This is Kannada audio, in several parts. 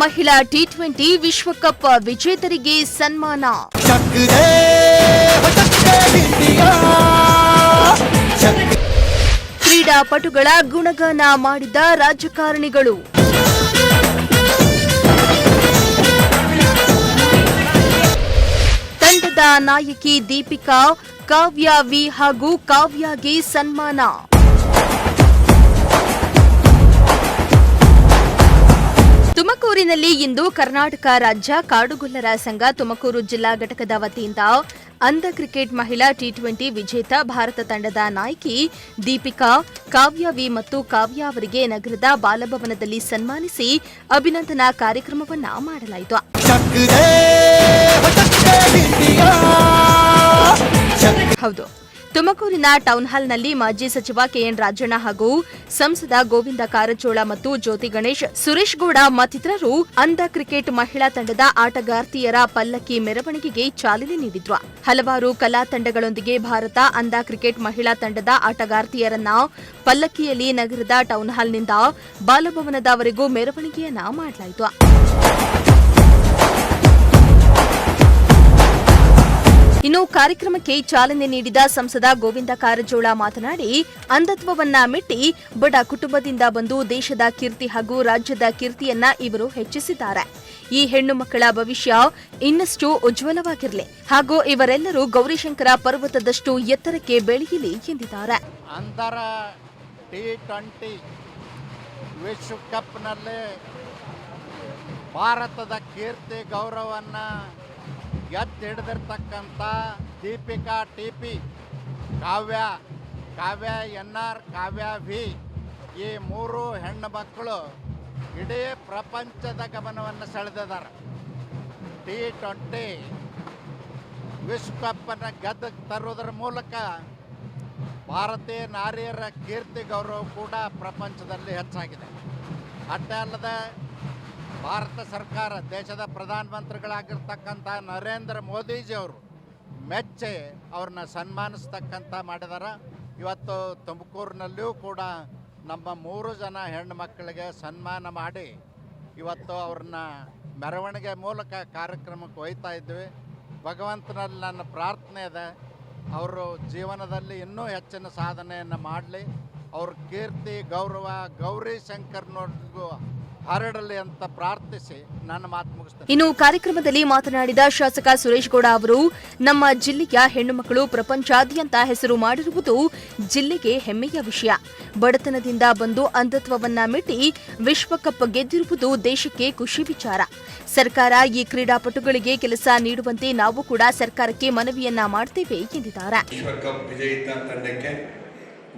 ಮಹಿಳಾ ಟಿ20 ವಿಶ್ವಕಪ್ ವಿಜೇತರಿಗೆ ಸನ್ಮಾನ. ಕ್ರೀಡಾಪಟುಗಳ ಗುಣಗಾನ ಮಾಡಿದ ರಾಜಕಾರಣಿಗಳು. ತಂಡದ ನಾಯಕಿ ದೀಪಿಕಾ, ಕಾವ್ಯ ವಿ ಹಾಗೂ ಕಾವ್ಯಗೆ ಸನ್ಮಾನ. ತುಮಕೂರಿನಲ್ಲಿ ಇಂದು ಕರ್ನಾಟಕ ರಾಜ್ಯ ಕಾಡುಗೊಲ್ಲರ ಸಂಘ ತುಮಕೂರು ಜಿಲ್ಲಾ ಘಟಕದ ವತಿಯಿಂದ ಅಂಧ ಕ್ರಿಕೆಟ್ ಮಹಿಳಾ ಟಿ20 ವಿಜೇತ ಭಾರತ ತಂಡದ ನಾಯಕಿ ದೀಪಿಕಾ, ಕಾವ್ಯ ವಿ ಮತ್ತು ಕಾವ್ಯ ಅವರಿಗೆ ನಗರದ ಬಾಲಭವನದಲ್ಲಿ ಸನ್ಮಾನಿಸಿ ಅಭಿನಂದನಾ ಕಾರ್ಯಕ್ರಮವನ್ನು ಮಾಡಲಾಯಿತು. ಹೌದು, ತುಮಕೂರಿನ ಟೌನ್ ಹಾಲ್ನಲ್ಲಿ ಮಾಜಿ ಸಚಿವ ಕೆಎನ್ ರಾಜಣ್ಣ ಹಾಗೂ ಸಂಸದ ಗೋವಿಂದ ಕಾರಜೋಳ ಮತ್ತು ಜ್ಯೋತಿ ಗಣೇಶ್, ಸುರೇಶ್ ಗೌಡ ಮತ್ತಿತರರು ಅಂಧ ಕ್ರಿಕೆಟ್ ಮಹಿಳಾ ತಂಡದ ಆಟಗಾರ್ತಿಯರ ಪಲ್ಲಕ್ಕಿ ಮೆರವಣಿಗೆಗೆ ಚಾಲನೆ ನೀಡಿದ್ರು. ಹಲವಾರು ಕಲಾ ತಂಡಗಳೊಂದಿಗೆ ಭಾರತ ಅಂಧ ಕ್ರಿಕೆಟ್ ಮಹಿಳಾ ತಂಡದ ಆಟಗಾರ್ತಿಯರನ್ನ ಪಲ್ಲಕ್ಕಿಯಲ್ಲಿ ನಗರದ ಟೌನ್ ಹಾಲ್ನಿಂದ ಬಾಲಭವನದವರೆಗೂ ಮೆರವಣಿಗೆಯನ್ನ ಮಾಡಲಾಯಿತು. ಇನ್ನು ಕಾರ್ಯಕ್ರಮಕ್ಕೆ ಚಾಲನೆ ನೀಡಿದ ಸಂಸದ ಗೋವಿಂದ ಕಾರಜೋಳ ಮಾತನಾಡಿ, ಅಂಧತ್ವವನ್ನ ಮೆಟ್ಟಿ ಬಡ ಕುಟುಂಬದಿಂದ ಬಂದು ದೇಶದ ಕೀರ್ತಿ ಹಾಗೂ ರಾಜ್ಯದ ಕೀರ್ತಿಯನ್ನ ಇವರು ಹೆಚ್ಚಿಸಿದ್ದಾರೆ. ಈ ಹೆಣ್ಣು ಮಕ್ಕಳ ಭವಿಷ್ಯ ಇನ್ನಷ್ಟು ಉಜ್ವಲವಾಗಿರಲಿ ಹಾಗೂ ಇವರೆಲ್ಲರೂ ಗೌರಿಶಂಕರ ಪರ್ವತದಷ್ಟು ಎತ್ತರಕ್ಕೆ ಬೆಳೆಯಲಿ ಎಂದಿದ್ದಾರೆ. ಅಂತರ ಟಿ20 ವಿಶ್ವಕಪ್ನಲ್ಲಿ ಭಾರತದ ಕೀರ್ತಿ ಗೌರವವನ್ನ ಎತ್ತಿ ಹಿಡಿದಿರ್ತಕ್ಕಂಥ ದೀಪಿಕಾ ಟಿಪಿ, ಕಾವ್ಯ ಎನ್ಆರ್, ಕಾವ್ಯ ವಿ, ಈ ಮೂರು ಹೆಣ್ಣು ಮಕ್ಕಳು ಇಡೀ ಪ್ರಪಂಚದ ಗಮನವನ್ನು ಸೆಳೆದಿದ್ದಾರೆ. ಟಿ20 ವಿಶ್ವಕಪ್ಪನ್ನು ಗೆದ್ದು ತರುವುದರ ಮೂಲಕ ಭಾರತೀಯ ನಾರಿಯರ ಕೀರ್ತಿ ಗೌರವ ಕೂಡ ಪ್ರಪಂಚದಲ್ಲಿ ಹೆಚ್ಚಾಗಿದೆ. ಅಷ್ಟೇ ಅಲ್ಲದೆ ಭಾರತ ಸರ್ಕಾರ, ದೇಶದ ಪ್ರಧಾನಮಂತ್ರಿಗಳಾಗಿರ್ತಕ್ಕಂಥ ನರೇಂದ್ರ ಮೋದಿಜಿಯವರು ಮೆಚ್ಚಿ ಅವ್ರನ್ನ ಸನ್ಮಾನಿಸ್ತಕ್ಕಂಥ ಮಾಡಿದಾರೆ. ಇವತ್ತು ತುಮಕೂರಿನಲ್ಲಿಯೂ ಕೂಡ ನಮ್ಮ 3 ಜನ ಹೆಣ್ಣು ಮಕ್ಕಳಿಗೆ ಸನ್ಮಾನ ಮಾಡಿ ಇವತ್ತು ಅವ್ರನ್ನ ಮೆರವಣಿಗೆ ಮೂಲಕ ಕಾರ್ಯಕ್ರಮಕ್ಕೆ ಒಯ್ತಾ ಇದ್ವಿ. ಭಗವಂತನಲ್ಲಿ ನನ್ನ ಪ್ರಾರ್ಥನೆ ಇದೆ, ಅವರು ಜೀವನದಲ್ಲಿ ಇನ್ನೂ ಹೆಚ್ಚಿನ ಸಾಧನೆಯನ್ನು ಮಾಡಲಿ, ಅವ್ರ ಕೀರ್ತಿ ಗೌರವ ಗೌರಿ ಶಂಕರ್ನವರಿಗೂ ಹರಡಲಿ ಅಂತ ಪ್ರಾರ್ಥಿಸಿ ನನ್ನ ಮಾತು ಮುಗಿಸ್ತೇನೆ. ಇನ್ನು ಕಾರ್ಯಕ್ರಮದಲ್ಲಿ ಮಾತನಾಡಿದ ಶಾಸಕ ಸುರೇಶ್ ಗೌಡ ಅವರು, ನಮ್ಮ ಜಿಲ್ಲೆಯ ಹೆಣ್ಣು ಮಕ್ಕಳು ಪ್ರಪಂಚಾದ್ಯಂತ ಹೆಸರು ಮಾಡಿರುವುದು ಜಿಲ್ಲೆಗೆ ಹೆಮ್ಮೆಯ ವಿಷಯ. ಬಡತನದಿಂದ ಬಂದು ಅಂಧತ್ವವನ್ನ ಮೆಟ್ಟಿ ವಿಶ್ವಕಪ್ ಗೆದ್ದಿರುವುದು ದೇಶಕ್ಕೆ ಖುಷಿ ವಿಚಾರ. ಸರ್ಕಾರ ಈ ಕ್ರೀಡಾಪಟುಗಳಿಗೆ ಕೆಲಸ ನೀಡುವಂತೆ ನಾವು ಕೂಡ ಸರ್ಕಾರಕ್ಕೆ ಮನವಿಯನ್ನ ಮಾಡ್ತೇವೆ ಎಂದಿದ್ದಾರೆ. ವಿಶ್ವಕಪ್ ವಿಜೇತ ತಂಡಕ್ಕೆ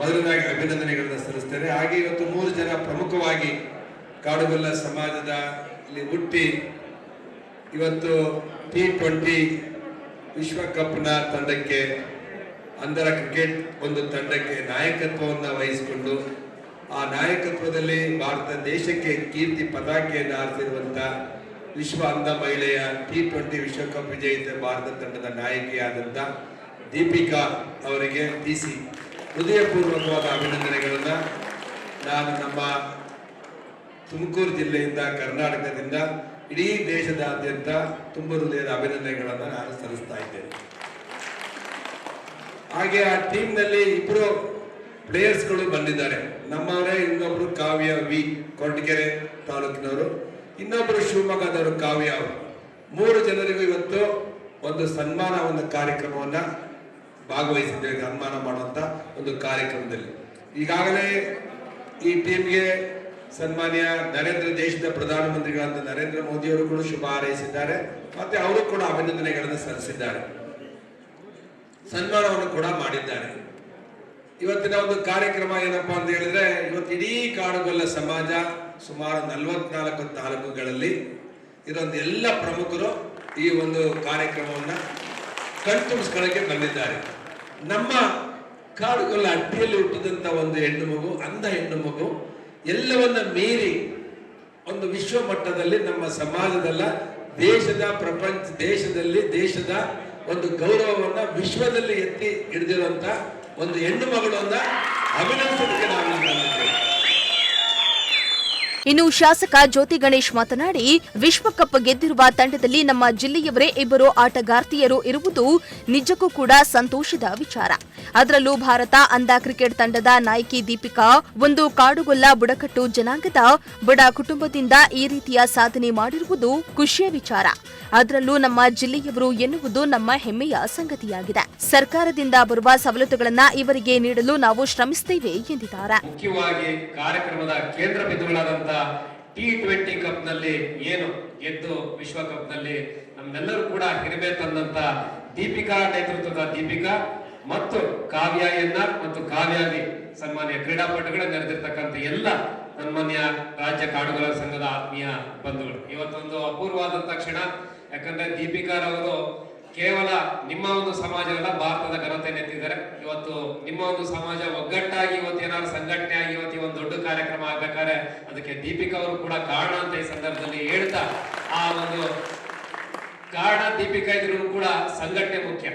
ಮೊದಲನಾಗಿ ಅಭಿನಂದನೆಗಳನ್ನು ಸಲ್ಲಿಸುತ್ತೇನೆ. ಹಾಗೆ ಇವತ್ತು 3 ಜನ ಪ್ರಮುಖವಾಗಿ ಕಾಡುಗೊಲ್ಲ ಸಮಾಜದಲ್ಲಿ ಹುಟ್ಟಿ ಇವತ್ತು ಟಿ20 ವಿಶ್ವಕಪ್ನ ತಂಡಕ್ಕೆ, ಅಂಧರ ಕ್ರಿಕೆಟ್ ಒಂದು ತಂಡಕ್ಕೆ ನಾಯಕತ್ವವನ್ನು ವಹಿಸಿಕೊಂಡು ಆ ನಾಯಕತ್ವದಲ್ಲಿ ಭಾರತ ದೇಶಕ್ಕೆ ಕೀರ್ತಿ ಪತಾಕೆಯನ್ನು ಹಾರಿಸಿರುವಂಥ ವಿಶ್ವ ಅಂಧ ಮಹಿಳೆಯ ಟಿ20 ವಿಶ್ವಕಪ್ ವಿಜೇತ ಭಾರತ ತಂಡದ ನಾಯಕಿಯಾದಂಥ ದೀಪಿಕಾ ಅವರಿಗೆ ಹೃದಯಪೂರ್ವಕವಾದ ಅಭಿನಂದನೆಗಳನ್ನು ನಾನು ನಮ್ಮ ತುಮಕೂರು ಜಿಲ್ಲೆಯಿಂದ, ಕರ್ನಾಟಕದಿಂದ, ಇಡೀ ದೇಶದಾದ್ಯಂತ ತುಂಬ ಹೃದಯದ ಅಭಿನಂದನೆಗಳನ್ನು ನಾನು ಸಲ್ಲಿಸ್ತಾ ಇದ್ದೇನೆ. ಹಾಗೆ ಆ ಟೀಮ್ನಲ್ಲಿ 2 ಪ್ಲೇಯರ್ಸ್ಗಳು ಬಂದಿದ್ದಾರೆ. ನಮ್ಮವರೇ, ಇನ್ನೊಬ್ರು ಕಾವ್ಯ ವಿ, ಕೊರಟಗೆರೆ ತಾಲೂಕಿನವರು, ಇನ್ನೊಬ್ರು ಶಿವಮೊಗ್ಗದವರು ಕಾವ್ಯ ಅವರು. 3 ಜನರಿಗೂ ಇವತ್ತು ಒಂದು ಸನ್ಮಾನ ಕಾರ್ಯಕ್ರಮವನ್ನು ಭಾಗವಹಿಸಿದ್ದೇವೆ. ಸನ್ಮಾನ ಮಾಡುವಂಥ ಒಂದು ಕಾರ್ಯಕ್ರಮದಲ್ಲಿ ಈಗಾಗಲೇ ಈ ಟೀಮ್ಗೆ ಸನ್ಮಾನ್ಯ ದೇಶದ ಪ್ರಧಾನಮಂತ್ರಿಗಳಾದ ನರೇಂದ್ರ ಮೋದಿ ಅವರು ಕೂಡ ಶುಭ ಹಾರೈಸಿದ್ದಾರೆ. ಮತ್ತೆ ಅವರು ಕೂಡ ಅಭಿನಂದನೆಗಳನ್ನು ಸಲ್ಲಿಸಿದ್ದಾರೆ, ಸನ್ಮಾನವನ್ನು ಕೂಡ ಮಾಡಿದ್ದಾರೆ. ಇವತ್ತಿನ ಒಂದು ಕಾರ್ಯಕ್ರಮ ಏನಪ್ಪಾ ಅಂತ ಹೇಳಿದ್ರೆ, ಇವತ್ತು ಇಡೀ ಕಾಡುಗೊಲ್ಲ ಸಮಾಜ ಸುಮಾರು 44 ತಾಲೂಕುಗಳಲ್ಲಿ ಇರುವಂತ ಎಲ್ಲ ಪ್ರಮುಖರು ಈ ಒಂದು ಕಾರ್ಯಕ್ರಮವನ್ನು ಕಣ್ತುಂಬಿಸ್ಕೊಳ್ಳಕ್ಕೆ ಬಂದಿದ್ದಾರೆ. ನಮ್ಮ ಕಾಡುಗೊಲ್ಲ ಅಟ್ಟಿಯಲ್ಲಿ ಹುಟ್ಟಿದಂತ ಒಂದು ಹೆಣ್ಣು ಮಗು, ಅಂಧ ಹೆಣ್ಣು ಮಗು ಎಲ್ಲವನ್ನ ಮೀರಿ ಒಂದು ವಿಶ್ವ ಮಟ್ಟದಲ್ಲಿ ನಮ್ಮ ಸಮಾಜದಲ್ಲ, ದೇಶದ ದೇಶದ ಒಂದು ಗೌರವವನ್ನ ವಿಶ್ವದಲ್ಲಿ ಎತ್ತಿ ಹಿಡಿದಿರುವಂತ ಒಂದು ಹೆಣ್ಣು ಮಗಳನ್ನ ಅಭಿನಂದಿಸಲಿಕ್ಕೆ ನಾವು ಇನ್ನು ಶಾಸಕ ಜ್ಯೋತಿ ಗಣೇಶ್ ಮಾತನಾಡಿ, ವಿಶ್ವಕಪ್ ಗೆದ್ದಿರುವ ತಂಡದಲ್ಲಿ ನಮ್ಮ ಜಿಲ್ಲೆಯವರೇ ಇಬ್ಬರು ಆಟಗಾರ್ತಿಯರು ಇರುವುದು ನಿಜಕ್ಕೂ ಕೂಡ ಸಂತೋಷದ ವಿಚಾರ. ಅದರಲ್ಲೂ ಭಾರತ ಅಂಧ ಕ್ರಿಕೆಟ್ ತಂಡದ ನಾಯಕಿ ದೀಪಿಕಾ ಒಂದು ಕಾಡುಗೊಲ್ಲ ಬುಡಕಟ್ಟು ಜನಾಂಗದ ಬಡ ಕುಟುಂಬದಿಂದ ಈ ರೀತಿಯ ಸಾಧನೆ ಮಾಡಿರುವುದು ಖುಷಿಯ ವಿಚಾರ. ಅದರಲ್ಲೂ ನಮ್ಮ ಜಿಲ್ಲೆಯವರು ಎನ್ನುವುದು ನಮ್ಮ ಹೆಮ್ಮೆಯ ಸಂಗತಿಯಾಗಿದೆ. ಸರ್ಕಾರದಿಂದ ಬರುವ ಸವಲತ್ತುಗಳನ್ನ ಇವರಿಗೆ ನೀಡಲು ನಾವು ಶ್ರಮಿಸುತ್ತೇವೆ ಎಂದಿದ್ದಾರೆ. ಮುಖ್ಯವಾಗಿ ಕಾರ್ಯಕ್ರಮದ ಕೇಂದ್ರ ಬಿಂದುಗಳಾದಂತಹ T20 ಕಪ್ ನಲ್ಲಿ ಏನು ಗೆದ್ದು ವಿಶ್ವಕಪ್ ನಲ್ಲಿ ನಮ್ಮೆಲ್ಲರೂ ಕೂಡ ಹಿರಿಮೆ ತಂದಂತ ದೀಪಿಕಾ ನೇತೃತ್ವದ ದೀಪಿಕಾ ಮತ್ತು ಕಾವ್ಯ ಎನ್ಆರ್ ಮತ್ತು ಕಾವ್ಯಾದಿ ಸನ್ಮಾನ್ಯ ಕ್ರೀಡಾಪಟುಗಳು ನೆರೆದಿರ್ತಕ್ಕಂಥ ಎಲ್ಲ ಸನ್ಮಾನ್ಯ ರಾಜ್ಯ ಕಾಡುಗೊಲ್ಲ ಸಂಘದ ಆತ್ಮೀಯ ಬಂಧುಗಳು, ಇವತ್ತೊಂದು ಅಪೂರ್ವವಾದಂತ ಕ್ಷಣ. ಯಾಕಂದ್ರೆ ದೀಪಿಕಾರವರು ಕೇವಲ ನಿಮ್ಮ ಒಂದು ಸಮಾಜವಲ್ಲ, ಭಾರತದ ಘನತೆ ನೆತ್ತಿದ್ದಾರೆ. ಇವತ್ತು ನಿಮ್ಮ ಒಂದು ಸಮಾಜ ಒಗ್ಗಟ್ಟಾಗಿ ಇವತ್ತು ಏನಾದ್ರು ಸಂಘಟನೆ ಆಗಿ ಇವತ್ತು ಒಂದು ದೊಡ್ಡ ಕಾರ್ಯಕ್ರಮ ಆಗ್ಬೇಕಾದ್ರೆ ಅದಕ್ಕೆ ದೀಪಿಕಾ ಅವರು ಕೂಡ ಕಾರಣ ಅಂತ ಈ ಸಂದರ್ಭದಲ್ಲಿ ಹೇಳ್ತಾ, ಆ ಒಂದು ಕಾರಣ ದೀಪಿಕಾ ಇದ್ರು ಕೂಡ ಸಂಘಟನೆ ಮುಖ್ಯ.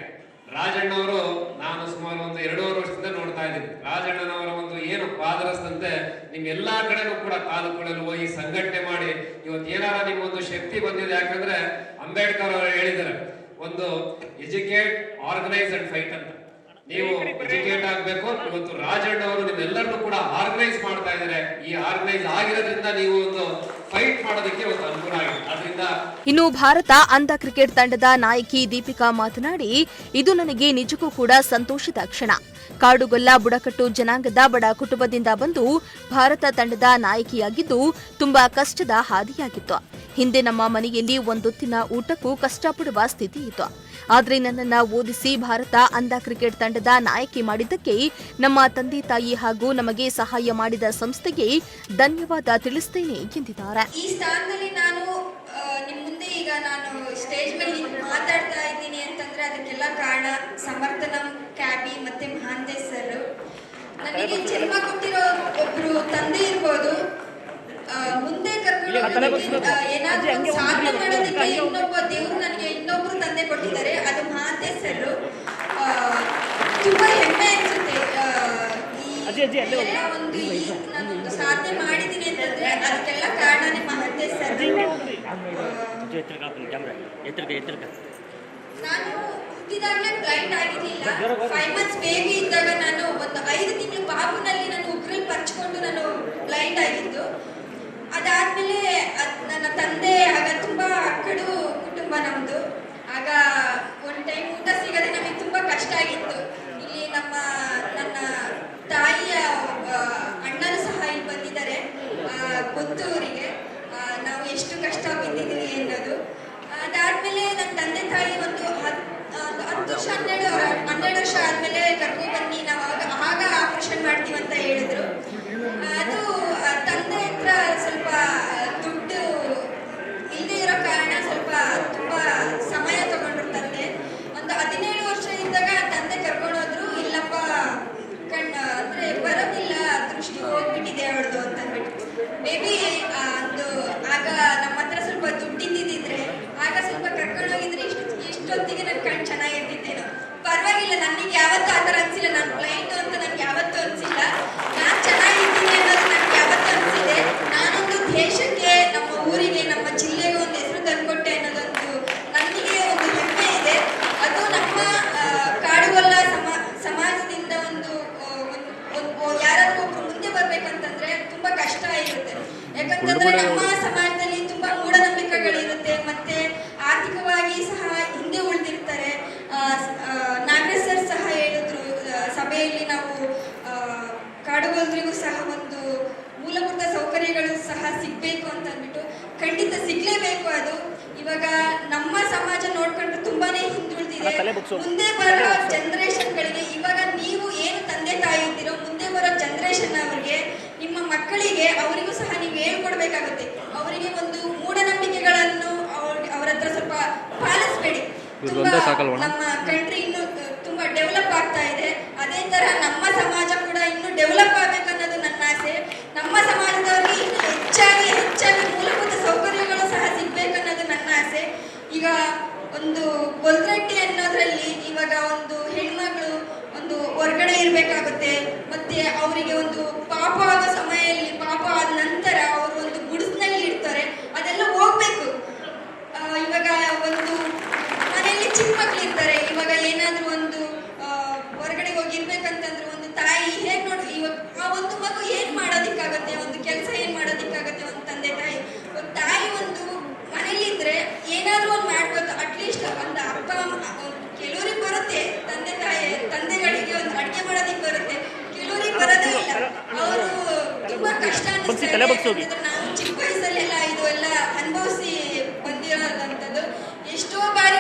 ರಾಜಣ್ಣವರು ನಾನು ಸುಮಾರು ಒಂದು 2.5 ವರ್ಷದಿಂದ ನೋಡ್ತಾ ಇದ್ದೀನಿ. ರಾಜಣ್ಣನವರ ಒಂದು ಏನು ಪಾದರಸದಂತೆ ನಿಮ್ ಎಲ್ಲಾ ಕಡೆನೂ ಕೂಡ ತಾಲೂಕುಗಳಲ್ಲಿ ಹೋಗಿ ಸಂಘಟನೆ ಮಾಡಿ ಇವತ್ತು ಏನಾರ ನಿಮ್ಮೊಂದು ಶಕ್ತಿ ಬಂದಿದೆ. ಯಾಕಂದ್ರೆ ಅಂಬೇಡ್ಕರ್ ಅವರು ಹೇಳಿದ್ದಾರೆ, ಒಂದು ಎಜುಕೇಟ್, ಆರ್ಗನೈಸ್ ಅಂಡ್ ಫೈಟ್ ಅಂತ. ನೀವು ಎಜುಕೇಟ್ ಆಗ್ಬೇಕು. ಇವತ್ತು ರಾಜಣ್ಣ ಅವರು ನಿಮ್ಮೆಲ್ಲರನ್ನು ಕೂಡ ಆರ್ಗನೈಸ್ ಮಾಡ್ತಾ ಇದ್ದಾರೆ. ಈ ಆರ್ಗನೈಸ್ ಆಗಿರೋದ್ರಿಂದ ನೀವು ಒಂದು ಫೈಟ್ ಮಾಡೋದಕ್ಕೆ ಒಂದು ಅನುಕೂಲ ಆಗಿದೆ. ಅದರಿಂದ ಇನ್ನು ಭಾರತ ಅಂಧ ಕ್ರಿಕೆಟ್ ತಂಡದ ನಾಯಕಿ ದೀಪಿಕಾ ಮಾತನಾಡಿ, ಇದು ನನಗೆ ನಿಜಕ್ಕೂ ಕೂಡ ಸಂತೋಷದ ಕ್ಷಣ. ಕಾಡುಗೊಲ್ಲ ಬುಡಕಟ್ಟು ಜನಾಂಗದ ಬಡ ಕುಟುಂಬದಿಂದ ಬಂದು ಭಾರತ ತಂಡದ ನಾಯಕಿಯಾಗಿದ್ದು ತುಂಬಾ ಕಷ್ಟದ ಹಾದಿಯಾಗಿತ್ತು. ಹಿಂದೆ ನಮ್ಮ ಮನೆಯಲ್ಲಿ ಒಂದೊತ್ತಿನ ಊಟಕ್ಕೂ ಕಷ್ಟಪಡುವ ಸ್ಥಿತಿ ಇತ್ತು. ಆದರೆ ನನ್ನನ್ನ ಓದಿಸಿ ಭಾರತ ಅಂಧ ಕ್ರಿಕೆಟ್ ತಂಡದ ನಾಯಕಿ ಮಾಡಿದ್ದಕ್ಕೆ ನಮ್ಮ ತಂದೆ ತಾಯಿ ಹಾಗೂ ನಮಗೆ ಸಹಾಯ ಮಾಡಿದ ಸಂಸ್ಥೆಗೆ ಧನ್ಯವಾದ ತಿಳಿಸುತ್ತೇನೆ ಎಂದಿದ್ದಾರೆ. ಈ ಸ್ಥಾನದಲ್ಲಿ ನಾನು ನಿಮ್ಮ ಮುಂದೆ ಈಗ ನಾನು ಸ್ಟೇಜ್ ಮೇಲೆ ಮಾತಾಡ್ತಾ ಇದ್ದೀನಿ ಅಂತಂದ್ರೆ ಅದಕ್ಕೆಲ್ಲ ಕಾರಣ ಸಮರ್ಥನಂ ಕ್ಯಾಬಿ ಮತ್ತೆ ಮಹಾಂತೇಶ್ ಸರ್. ನನಗೆ ಜನ್ಮ ಕೊಟ್ಟಿರೋ ಒಬ್ರು ತಂದೆ ಇರ್ಬೋದು, ಮುಂದೆ ಕರ್ಕೊಂಡು ಏನಾದ್ರೂ ಒಂದು ಸಾಧನೆ ಮಾಡೋದಕ್ಕೆ ಇನ್ನೊಬ್ಬ ದೇವರು ನನಗೆ ಇನ್ನೊಬ್ರು ತಂದೆ ಕೊಟ್ಟಿದ್ದಾರೆ, ಅದು ಮಹಾಂತೇಶ್ ಸರ್. ತುಂಬಾ ಹೆಮ್ಮೆ ಅನ್ಸುತ್ತೆ. ನಾನೊಂದು ಸಾಧನೆ ಮಾಡಿದ್ದೀನಿ ಅಂತಂದ್ರೆ ಅದಕ್ಕೆಲ್ಲ ಕಾರಣನೇ ಮಹಾಂತೇಶ್ ಸರ್. ನಾನು ಹುಟ್ಟಿದಾಗಲೇ ಬ್ಲೈಂಡ್ ಆಗಿರ್ಲಿಲ್ಲ. 5 months ಬೇಬಿ ಇದ್ದಾಗ ನಾನು ಒಂದು 5 ತಿಂಗಳು ಬಾಬುನಲ್ಲಿ ನಾನು ಉಗ್ರಲ್ಲಿ ಪರ್ಚ್ಕೊಂಡು ನಾನು ಬ್ಲೈಂಡ್ ಆಗಿದ್ದು. ಅದಾದ್ಮೇಲೆ ನನ್ನ ತಂದೆ ಆಗ ತುಂಬಾ ಕಡು ಕುಟುಂಬ ನಮ್ದು. ಆಗ ಒಂದು ಟೈಮ್ ಊಟ ಸಿಗದೆ ನಮಗೆ ತುಂಬಾ ಕಷ್ಟ ಆಗಿತ್ತು. ಇಲ್ಲಿ ನನ್ನ ತಾಯಿಯ ಅಣ್ಣರು ಸಹ ಇಲ್ಲಿ ಬಂದಿದ್ದಾರೆ, ಪುತ್ತೂರಿಗೆ. ನಾವು ಎಷ್ಟು ಕಷ್ಟ ಬಿದ್ದಿದ್ದೀವಿ ಅನ್ನೋದು. ಅದಾದ್ಮೇಲೆ ನನ್ನ ತಂದೆ ತಾಯಿ ಒಂದು 10 ವರ್ಷ 12 ವರ್ಷ ಆದ್ಮೇಲೆ ಕರ್ಕೊಂಡು ಬನ್ನಿ, ನಾವು ಆಗ ಆಪರೇಷನ್ ಮಾಡ್ತೀವಿ ಅಂತ ಹೇಳಿದ್ರು. ಅದು ತಂದೆ ಹತ್ರ ಸ್ವಲ್ಪ ದುಡ್ಡು ಇಲ್ಲದೆ ಇರೋ ಕಾರಣ ಸ್ವಲ್ಪ ತುಂಬಾ ಸಮಯ ತಗೊಂಡ್ರು ತಂದೆ. ಒಂದು 17 ವರ್ಷ ಇದ್ದಾಗ ತಂದೆ ಕರ್ಕೊಂಡೋದ್ರು. ಇಲ್ಲಪ್ಪ ಅಂದ್ರೆ ಬರೋದಿಲ್ಲ, ದೃಷ್ಟಿ ಹೋಗ್ಬಿಟ್ಟಿದೆ ಅವಳದು ಅಂತ ಅಂದ್ಬಿಟ್ಟು. ಮೇಬಿ ಒಂದು ಆಗ ನಮ್ಮ ಹತ್ರ ಸ್ವಲ್ಪ ದುಡ್ಡು ಇದ್ದಿದ್ರೆ ಆಗ ಸ್ವಲ್ಪ ಕರ್ಕೊಂಡೋಗಿದ್ರೆ ಇಷ್ಟೊತ್ತಿಗೆ ನನ್ನ ಕಣ್ಣು ಚೆನ್ನಾಗಿರ್ತಿದ್ದೇನೋ. ಪರವಾಗಿಲ್ಲ, ನನಗೆ ಯಾವತ್ತೂ ಆ ಥರ ಅನ್ಸಿಲ್ಲ. ನಾನು ಬ್ಲೈಂಡ್ ಅಂತ ನನ್ಗೆ ಯಾವತ್ತೂ ಅನ್ಸಿಲ್ಲ. ನಾನು ಚೆನ್ನಾಗಿದ್ದೀನಿ ಅನ್ನೋದು ನನ್ಗೆ ಯಾವತ್ತೂ ಅನ್ಸಿದೆ. ನಾನೊಂದು ದೇಶಕ್ಕೆ, ನಮ್ಮ ಊರಿಗೆ, ನಮ್ಮ ಜಿಲ್ಲೆಗೆ ಒಂದು ಹೆಸರು ತಂದುಕೊಟ್ಟೆ ಅನ್ನೋದೊಂದು ನನಗೆ ಒಂದು ಹೆಮ್ಮೆ ಇದೆ. ಅದು ನಮ್ಮ ಕಾಡುಗೊಲ್ಲ ಸಮಾಜದಿಂದ ಒಂದು ಯಾರಾದ್ರೂ ಒಬ್ರು ಮುಂದೆ ಬರ್ಬೇಕಂತಂದ್ರೆ ತುಂಬಾ ಕಷ್ಟ ಇರುತ್ತೆ. ಯಾಕಂತಂದ್ರೆ ನಮ್ಮ ಸಮಾಜದಲ್ಲಿ ತುಂಬಾ ಮೂಢನಂಬಿಕೆಗಳಿರುತ್ತೆ, ಮತ್ತೆ ಆರ್ಥಿಕವಾಗಿ ಸಹ ಹಿಂದೆ ಉಳಿದಿರ್ತಾರೆ. ನಾಗರಾಜ್ ಸರ್ ಸಹ ಹೇಳಿದ್ರು ಸಭೆಯಲ್ಲಿ, ನಾವು ಕಾಡುಗೊಲ್ಲರಿಗೂ ಸಹ ಒಂದು ಮೂಲಭೂತ ಸೌಕರ್ಯಗಳು ಸಹ ಸಿಗ್ಬೇಕು ಅಂತ ಅಂದ್ಬಿಟ್ಟು. ಖಂಡಿತ ಸಿಗ್ಲೇಬೇಕು. ಅದು ಇವಾಗ ನಮ್ಮ ಸಮಾಜ ನೋಡ್ಕೊಂಡ್ರೆ ತುಂಬಾನೇ ಹಿಂದುಳಿದಿದೆ. ಮುಂದೆ ಬರೋ ಜನರೇಷನ್ಗಳಿಗೆ, ಇವಾಗ ನೀವು ಏನು ತಂದೆ ತಾಯಿ ಇದ್ದೀರೋ, ಮುಂದೆ ಬರೋ ಜನರೇಷನ್ ಅವ್ರಿಗೆ, ನಿಮ್ಮ ಮಕ್ಕಳಿಗೆ, ಅವರಿಗೂ ಸಹ ನೀವು ಹೇಳ್ಕೊಡ್ಬೇಕಾಗುತ್ತೆ. ಅವರಿಗೆ ಒಂದು ಮೂಢನಂಬಿಕೆಗಳನ್ನು ಅವ್ರ ಹತ್ರ ಸ್ವಲ್ಪ ಪಾಲಿಸ್ಬೇಡಿ. ನಮ್ಮ ಕಂಟ್ರಿ ಇನ್ನು ತುಂಬಾ ಡೆವಲಪ್ ಆಗ್ತಾ ಇದೆ. ಅದೇ ತರ ನಮ್ಮ ಸಮಾಜ ಕೂಡ ಇನ್ನು ಡೆವಲಪ್ ಆಗ್ಬೇಕನ್ನೋದು ನನ್ನ ಆಸೆ. ನಮ್ಮ ಸಮಾಜದವರಿಗೆ ಇನ್ನು ಹೆಚ್ಚಾಗಿ ಮೂಲಭೂತ ಸೌಕರ್ಯಗಳು ಸಹ ಸಿಗ್ಬೇಕನ್ನೋದು ನನ್ನ ಆಸೆ. ಈಗ ಒಂದು ಗೊಲ್ರಟ್ಟಿ ಅನ್ನೋದ್ರಲ್ಲಿ ಇವಾಗ ಒಂದು ಹೆಣ್ಮಗಳು ಒಂದು ಹೊರಗಡೆ ಇರ್ಬೇಕಾಗುತ್ತೆ. ಮತ್ತೆ ಅವರಿಗೆ ಒಂದು ಪಾಪ ಆಗೋ ಸಮಯದಲ್ಲಿ, ಪಾಪ ಆದ ನಂತರ ಅವರು ಒಂದು ಹೋಗಿ. ನಾವು ಚಿಕ್ಕ ವಯಸ್ಸಲ್ಲೆಲ್ಲ ಇದು ಎಲ್ಲ ಅನುಭವಿಸಿ ಬಂದಿರೋದಂಥದ್ದು. ಎಷ್ಟೋ ಬಾರಿ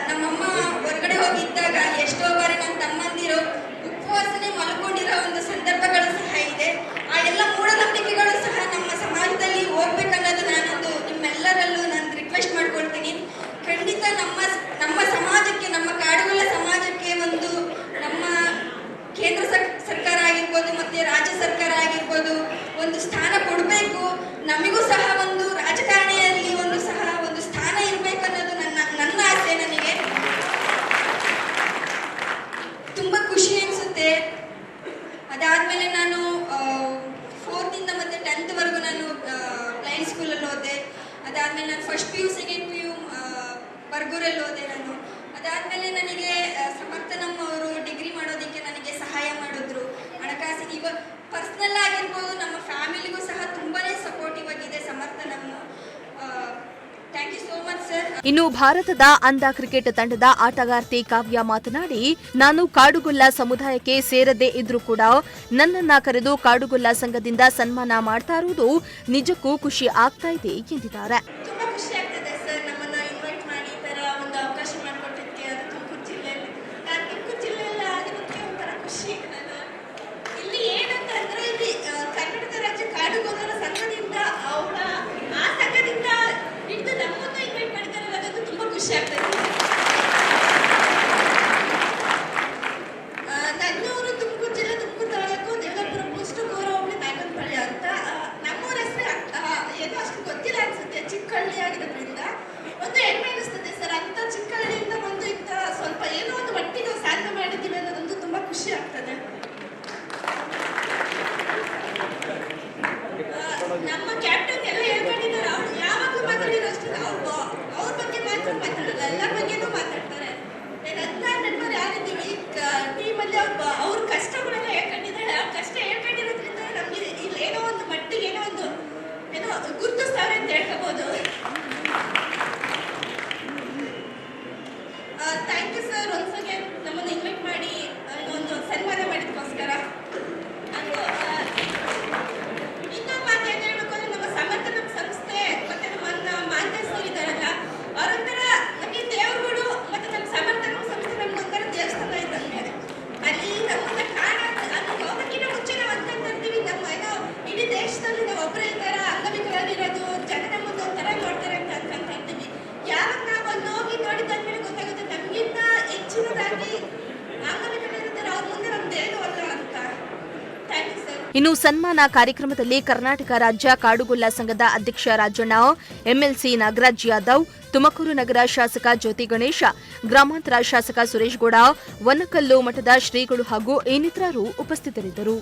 ನಮ್ಮಮ್ಮ ಹೊರಗಡೆ ಹೋಗಿದ್ದಾಗ ಎಷ್ಟೋ ಬಾರಿ ನನ್ನ ತಮ್ಮಂದಿರು ಉಪವಾಸನೆ ಮಲ್ಕೊಂಡಿರೋ ಒಂದು ಸಂದರ್ಭಗಳು ಸಹ ಇದೆ. ಆ ಎಲ್ಲ ಮೂಢನಂಬಿಕೆಗಳು ಸಹ ನಮ್ಮ ಸಮಾಜದಲ್ಲಿ ಹೋಗ್ಬೇಕನ್ನೋದು ನಾನೊಂದು ನಿಮ್ಮೆಲ್ಲರಲ್ಲೂ ನಾನು ರಿಕ್ವೆಸ್ಟ್ ಮಾಡ್ಕೊಳ್ತೀನಿ. ಖಂಡಿತ ನಮ್ಮ ಸಮಾಜಕ್ಕೆ, ನಮ್ಮ ಕಾಡುಗೊಲ್ಲ ಸಮಾಜಕ್ಕೆ ಒಂದು ನಮ್ಮ ಕೇಂದ್ರ ಸರ್ಕಾರ ಆಗಿರ್ಬೋದು ಮತ್ತೆ ರಾಜ್ಯ ಸರ್ಕಾರ ಆಗಿರ್ಬೋದು ಒಂದು ಸ್ಥಾನ ಕೊಡಬೇಕು. ನಮಗೂ ಸಹ ಒಂದು ರಾಜಕಾರಣಿಯಲ್ಲಿ ಒಂದು ಸ್ಥಾನ ಇರಬೇಕು ಅನ್ನೋದು ನನ್ನ ಆಸೆ. ನನಗೆ ತುಂಬ ಖುಷಿ ಅನಿಸುತ್ತೆ. ಅದಾದಮೇಲೆ ನಾನು 4th ಇಂದ ಮತ್ತೆ 10th ವರೆಗೂ ನಾನು ಬ್ಲೈಂಡ್ ಸ್ಕೂಲಲ್ಲಿ ಓದಿದೆ. ಅದಾದಮೇಲೆ ನಾನು ಫಸ್ಟ್ PU ಸೆಕೆಂಡ್ PU ಬರ್ಗೂರಲ್ಲಿ ಓದಿದೆ ನಾನು. ಅದಾದಮೇಲೆ ನನಗೆ ಸಮರ್ಥನಮ್ಮ ಅವರು ಡಿಗ್ರಿ ಮಾಡೋದಕ್ಕೆ ನನಗೆ ಸಹಾಯ ಮಾಡಿದ್ರು. ಹಣಕಾಸಿಗೆ ಇವಾಗ ಪರ್ಸ್ನಲ್ ಆಗಿರ್ಬೋದು, ನಮ್ಮ ಫ್ಯಾಮಿಲಿಗೂ ಸಹ ತುಂಬಾನೇ ಸಪೋರ್ಟಿವ್ ಆಗಿದೆ ಸಮರ್ಥನಮ್ಮ. Thank you so much sir. ಇನ್ನು ಭಾರತದ ಅಂಧ ಕ್ರಿಕೆಟ್ ತಂಡದ ಆಟಗಾರ್ತಿ ಕಾವ್ಯ ಮಾತನಾಡಿ, ನಾನು ಕಾಡುಗೊಲ್ಲ ಸಮುದಾಯಕ್ಕೆ ಸೇರದೇ ಇದ್ರೂ ಕೂಡ ನನ್ನನ್ನ ಕರೆದು ಕಾಡುಗೊಲ್ಲ ಸಂಘದಿಂದ ಸನ್ಮಾನ ಮಾಡ್ತಾ ಇರುವುದು ನಿಜಕ್ಕೂ ಖುಷಿ ಆಗ್ತಾ ಇದೆ ಎಂದಿದ್ದಾರೆ. ತುಂಬಾ ಖುಷಿ ಆಗ್ತದೆ ಸರ್, ನಮ್ಮನ್ನ ಇನ್ವೈಟ್ ಮಾಡಿ ಈ ತರ ಒಂದು ಅವಕಾಶ ಮಾಡಿಕೊಟ್ಟಿದ್ದಕ್ಕೆ. ಅದು ತುಮಕೂರು ಜಿಲ್ಲೆಯಲ್ಲಿ, ನಾನು ತುಮಕೂರು ಜಿಲ್ಲೆಯಲ್ಲಿ ಆಗಿರೋದಕ್ಕೆ ಒಂಥರ ಖುಷಿ. ನಾನು ಇಲ್ಲಿ ಏನಂತ ಅಂದ್ರೆ, ಇಲ್ಲಿ ಕರ್ನಾಟಕ ರಾಜ್ಯ ಕಾಡುಗೊಲ್ಲರ ಸಂಘದಿಂದ ಆ ಸಂಘದಿಂದ ಹಿಡಿದು ನಮ್ಮನ್ನು ಇನ್ವೈಟ್ ಮಾಡಿದ್ದಾರೆ. ಅದೊಂದು ತುಂಬಾ ಖುಷಿ ಆಗ್ತದೆ. ನನ್ನೂರು ತುಮಕೂರು ಜಿಲ್ಲೆ, ತುಮಕೂರು ತಾಲೂಕು, ದೇವಪುರ ಪೋಸ್ಟ್, ಗೌರವಳ್ಳಿ, ನಾಗನಪಳ್ಳಿ ಅಂತ. ನಮ್ಮೂರ ಹೆಸರು ಏನೋ ಅಷ್ಟು ಗೊತ್ತಿಲ್ಲ ಅನ್ಸುತ್ತೆ, ಚಿಕ್ಕ ಹಳ್ಳಿ ಆಗಿರೋದ್ರಿಂದ ಒಂದು ಹೆಮ್ಮೆ ಅನಿಸ್ತದೆ ಸರ್. ಅಂತ ಚಿಕ್ಕ ಹಳ್ಳಿಯಿಂದ ಒಂದು ಇಂಥ ಸ್ವಲ್ಪ ಏನೋ ಒಂದು ಮಟ್ಟಿಗೆ ಸಾಧನೆ ಮಾಡಿದ್ದೀವಿ ಅನ್ನೋದೊಂದು ತುಂಬಾ ಖುಷಿ ಆಗ್ತದೆ. ನಮ್ಮ ಕ್ಯಾಪ್ಟನ್ ಎಲ್ಲ ಹೇಳ್ಕೊಂಡಿದ್ದಾರೆ, ಅವ್ರು ಯಾವಾಗಲೂ ಮಾತಾಡಿರೋ ಅಷ್ಟು ಅವ್ರ ಬಗ್ಗೆ ಮಾತ್ರ ಮಾತಾಡಲ್ಲ, ಎಲ್ಲರ ಬಗ್ಗೆನೂ ಮಾತಾಡ್ತಾರೆ. ನನ್ನ ಯಾರಿದ್ದೀವಿ ಟೀಮಲ್ಲಿ ಅವ್ರ ಕಷ್ಟಗಳೆಲ್ಲ ಹೇಳ್ಕೊಂಡಿದ್ದಾರೆ. ಅವ್ರ ಕಷ್ಟ ಹೇಳ್ಕೊಂಡಿರೋದ್ರಿಂದ ನಮಗೆ ಇಲ್ಲಿ ಏನೋ ಒಂದು ಮಟ್ಟಿಗೆ ಏನೋ ಗುರುತಿಸ್ತಾರೆ ಅಂತ ಹೇಳ್ಕೋಬಹುದು. Thank you sir, once again ನಮ್ಮನ್ನು ಇನ್ವೈಟ್ ಮಾಡಿ ಒಂದು ಸನ್ಮಾನ ಮಾಡಿದಕ್ಕೋಸ್ಕರ. ಇನ್ನೊಂದು ಮಾತು ಏನು ಹೇಳ್ಬೇಕು ಅಂದ್ರೆ, ನಮ್ಮ ಸಮರ್ಥನ ಸಂಸ್ಥೆ ಮತ್ತೆ ನಮ್ಮ ಮಾಂತೇಶ್ವರಿ ಇದ್ದಾರಲ್ಲ, ಅವರೊಂಥರ ನಮಗೆ ದೇವರುಗಳು. ಮತ್ತೆ ನಮ್ಮ ಸಮರ್ಥನ ಸಂಸ್ಥೆ ನಮ್ಗೊಂಥರ ದೇವಸ್ಥಾನ ಇದ್ದಂಗೆ. ಅಲ್ಲಿ ನಮ್ಮನ್ನ ಹೋಗೋಕ್ಕಿಂತ ಮುಂಚೆ ನಾವು ಅಂದ್ಕೊಂಡಿರ್ತೀವಿ, ನಮ್ಮ ಏನೋ ಇಡೀ ದೇಶದಲ್ಲಿ ನಾವು ಒಬ್ಬರೇ ಈ ಥರ ಅಂಗವಿಕಲರಿರೋದು, ಜನ ನಮ್ಮನ್ನು ಒಂಥರ ನೋಡ್ತಾರೆ ಅಂತ ಅನ್ಕೊಂತ ಇರ್ತೀವಿ. ಯಾವಾಗ ನಾವು ಅಲ್ಲಿ ಹೋಗಿ ನೋಡಿದ್ದಾದ್ಮೇಲೆ ಗೊತ್ತಾಗುತ್ತೆ ನಮಗಿಂತ ಹೆಚ್ಚಿನದಾಗಿ ಅಂಗವಿಕಲರಿರ್ತಾರೆ, ಅವ್ರ ಮುಂದೆ ನಮ್ದೇನು ಅಲ್ಲ ಅಂತ. Thank you sir. ಇನ್ನು ಸನ್ಮಾನ ಕಾರ್ಯಕ್ರಮದಲ್ಲಿ ಕರ್ನಾಟಕ ರಾಜ್ಯ ಕಾಡುಗೊಲ್ಲ ಸಂಘದ ಅಧ್ಯಕ್ಷ ರಾಜಣ್ಣ, MLC ನಾಗರಾಜ್ ಯಾದವ್, ತುಮಕೂರು ನಗರ ಶಾಸಕ ಜ್ಯೋತಿ ಗಣೇಶ, ಗ್ರಾಮಾಂತರ ಶಾಸಕ ಸುರೇಶ್ ಗೌಡ, ವನಕಲ್ಲು ಮಠದ ಶ್ರೀಗಳು ಹಾಗೂ ಇನ್ನಿತರರು ಉಪಸ್ಥಿತರಿದ್ದರು.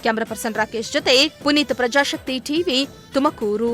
ಕ್ಯಾಮರಾ ಪರ್ಸನ್ ರಾಕೇಶ್ ಜೊತೆ ಪುನೀತ್, ಪ್ರಜಾಶಕ್ತಿ ಟಿವಿ, ತುಮಕೂರು.